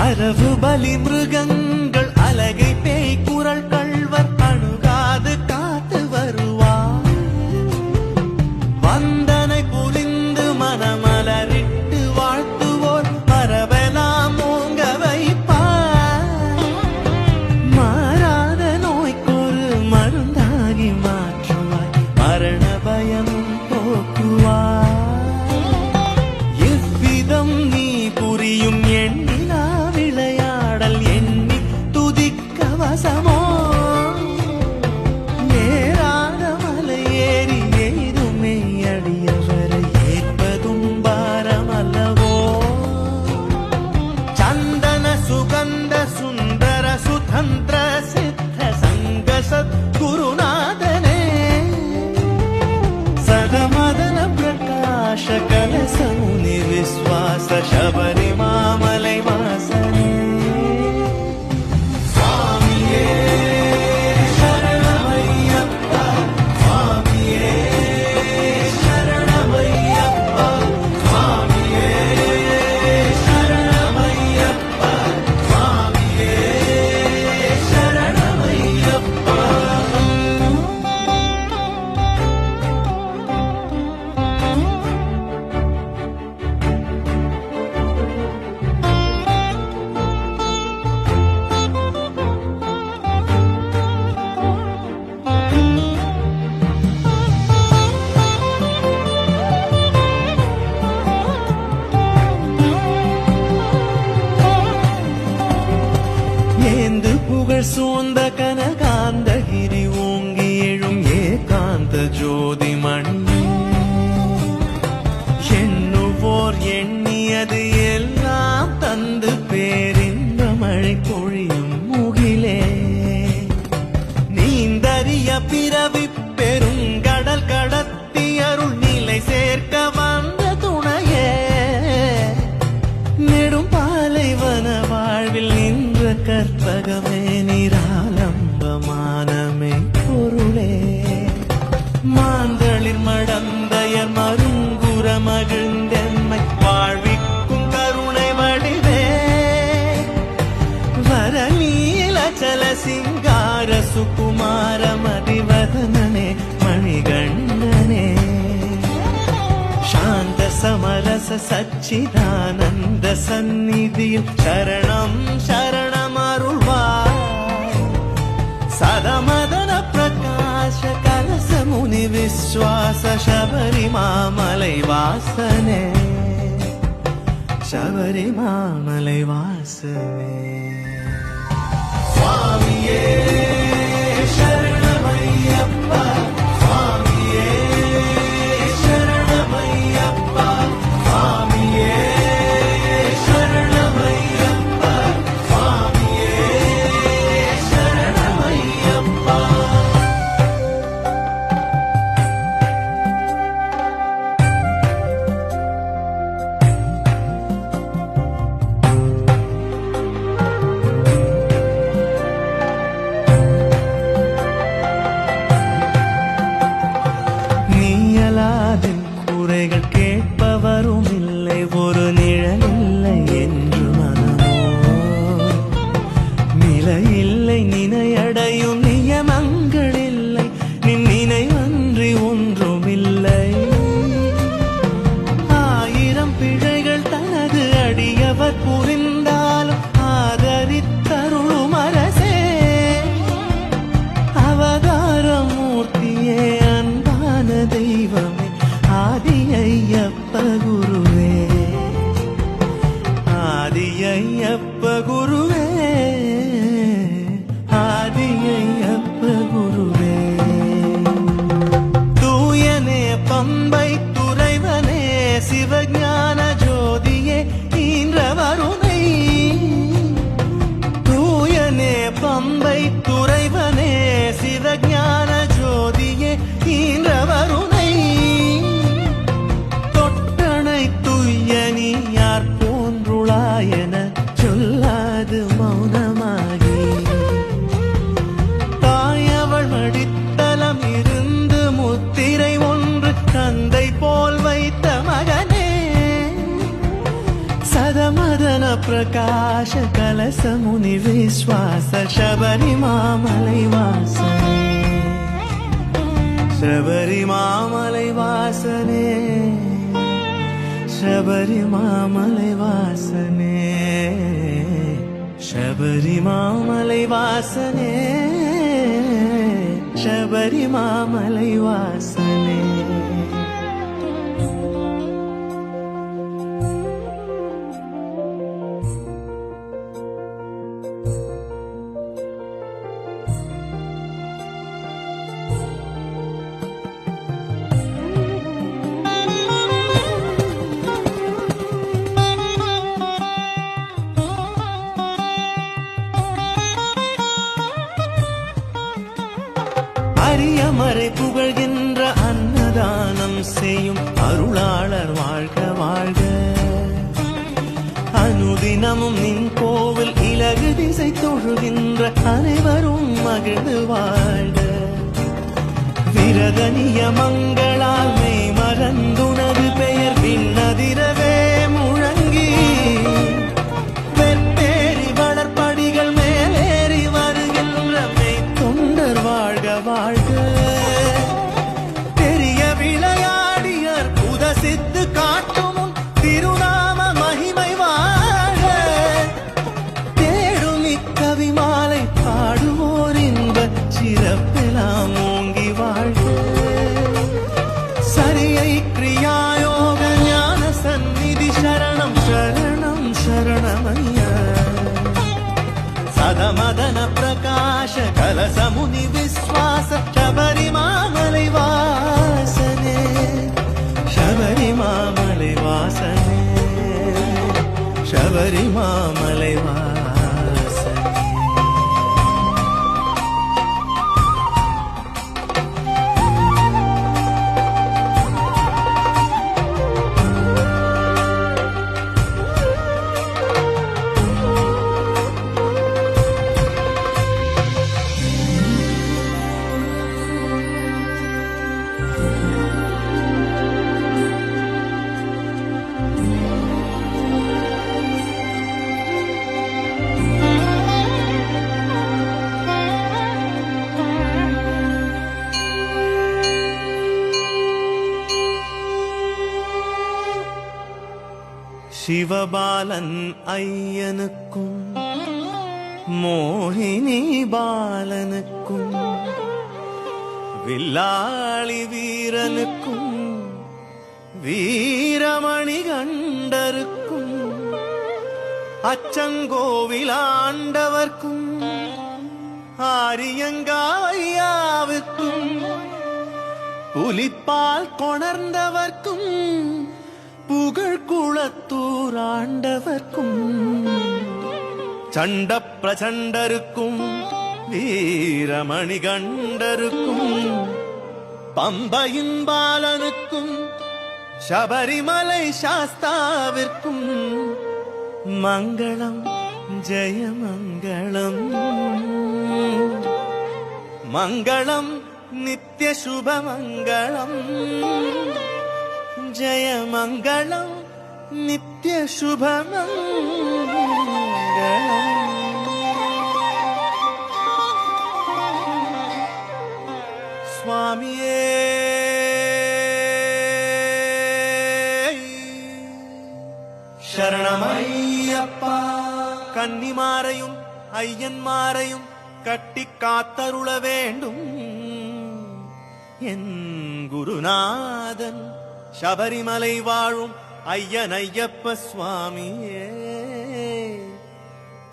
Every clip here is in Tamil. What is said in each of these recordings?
அரவு பலி மிருகங்கள் அலகை பேய் குரல் கள்வர் அணுகாது காத்து வருவார். வந்தனை புரிந்து மனமலரிட்டு வாழ்த்துவோர் மரபெல்லாம் ஓங்க வைப்பார். மாறாத நோய்க்கொரு மருந்தாகி மாற்றுவாய், மரண பயமும் போக்குவார். இவ்விதம் நீ புரியும் எண்ணிலா விளையாடல் எண்ணி துதிக்க வசமோ? ஏறாத மலை ஏறி எய்துமே அடியவரை ஏற்பதும் பாரமல்லவோ? சந்தன சுகந்த சுந்தர சுதந்திர சித்த சங்க சத்குருநாதனே, சதமதன பிரகாಶ கலச முனி விஸ்வாச ಶಬರಿಮಾಮಲೈ ವಾಸನೆ. ಸ್ವಾಮಿಯೇ ಶರಣಮಯ್ಯಪ್ಪ, ಸ್ವಾಮಿಯೇ ಶರಣಮಯ್ಯಪ್ಪ, ಸ್ವಾಮಿಯೇ ಶರಣಮಯ್ಯಪ್ಪ, ಸ್ವಾಮಿಯೇ ಶರಣಮಯ್ಯಪ್ಪ. ஏந்து புகழ் சூழ்ந்த கனகாந்தகிரி ஓங்கி எழும் ஏகாந்த ஜோதி மணி, எண்ணுவோர் எண்ணியது எல்லாம் தந்து பேரின்ப மழை பொழியும் முகிலே. நீந்தறிய பிறவி பெருங்கடல் கடத்தி அருள் நிலை சேர்க்க வந்த துணையே, நெடும் பாலைவன வாழ்வில் நின்ற கற்பகமே நிராலம்பமானமே பொருளே. மாந்தளிர் மடந்தையர் மருங்குற மகிழ்ந்தெம்மை வாழ்விக்கும் கருணை வடிவே, வரநீலச்சல சிங்கார சுகுமார மதிவதனனே மணிகண்டனே, சாந்த சமரச சச்சிதானந்த சந்நிதியில் சரணம் சரணம் அருள்வாய். சதமதன பிரகாಶ கலச முனி விஸ்வாச ಶಬರಿಮಾಮಲೈ வாசனே, ಶಬರಿಮಾಮಲೈ வாசனே. சுவாமியே ಶರಣಮಯ್ಯಪ್ಪ, சுவாமியே ಶರಣಮಯ್ಯಪ್ಪ, சுவாமியே ಶರಣಮಯ್ಯಪ್ಪ, சுவாமியே ಶರಣಮಯ್ಯಪ್ಪ. நீயலாதின் குறைகள் கேட்பவரும் இல்லை, ஒரு நிழல் இல்லை என்று மனமோ நிலையில்லை, நினையடையும் நியமங்கள் இல்லை, நின் நினைவன்றி ஒன்றுமில்லை. ஆயிரம் பிழைகள் தனது அடியவர் புரிந்தாலும் ஆதரித்தருளும் அரசே, அவதார மூர்த்தியே அன்பான தெய்வமே ஆதி ஐயப்ப குருவே, ஆதி ஐயப்ப குருவே, ஆதி ஐயப்ப குருவே. தூயனே பம்பை துறைவனே சிவஞான ஜோதியே ஈன்ற வருணை, தூயனே பம்பை துறைவனே சிவஞான ஜோதியே ஈன்ற வருணை. தொட்டனை துய்ய நீ யார் போன்றுளாயன சொல்லாது மௌனமாகி, தாயவள் மடித்தலம் இருந்து முத்திரை ஒன்று தந்தை போல் வைத்த மகனே, சதமதன प्रकाश कलसमुनि विश्वास शबरिमामलै वासने शबरिमामलै वासने शबरिमामलै वासने शबरिमामलै वासने शबरिमामलै वासने அரியமறை புகழ்கின்ற அன்னதானம் செய்யும் அருளாளர் வாழ்க வாழ்க. அனுதினமும் நின் கோவில் இலகு திசை தொழுகின்ற அனைவரும் மகிழ்ந்து வாழ்க. விரத நியமங்களால் மெய் மறந்துனது பெயர் விண்ணதிரவே முழங்கி வெற்பேரி வளர்ப்படிகள் மேலேறி வருகின்ற மெய் தொண்டர் வாழ்க வாழ்க. பெரிய விளையாடியர் புதசித்து காட்டும் உன் திருநாம மகிமை வாழ்க. தேடும் இக்கவி மாலை பாடுவோர் இன்ப சிறப்பெல்லாம் ஓங்கி வாழ்க. சரியை கிரியாயோக ஞான சந்நிதி சரணம் சரணம் சரணமையா. சதமதன பிரகாಶ கலசமுனி விஸ்வாச शबरिमामलै वासने शबरिमामलै वासने शबरिमामलै वासने. சிவபாலன் ஐயனுக்கும் மோகினி பாலனுக்கும் வில்லாளி வீரனுக்கும் வீரமணி கண்டருக்கும் அச்சங்கோவில் ஆண்டவர்க்கும் ஆரியங்காவையாவுக்கும் புலிப்பால் கொணர்ந்தவர்க்கும் புகழ் குளத்தூர் ஆண்டவர்க்கும் சண்ட பிரச்சண்டருக்கும் வீரமணி கண்டருக்கும் பம்பையின் பாலனுக்கும் சபரிமலை சாஸ்தாவிற்கும் மங்களம் ஜெயமங்களம் மங்களம் நித்ய சுபமங்களம் ஜெயமங்களம் நித்ய சுபமங்களம். சுவாமியே சரணமையப்பா. கன்னிமாரையும் ஐயன்மாரையும் கட்டி காத்தருள வேண்டும் என் குருநாதன் சபரிமலை வாழும் ஐயன் ஐயப்ப சுவாமியே.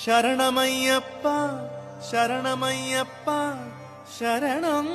சரணமையப்பா சரணமையப்பா சரணம்.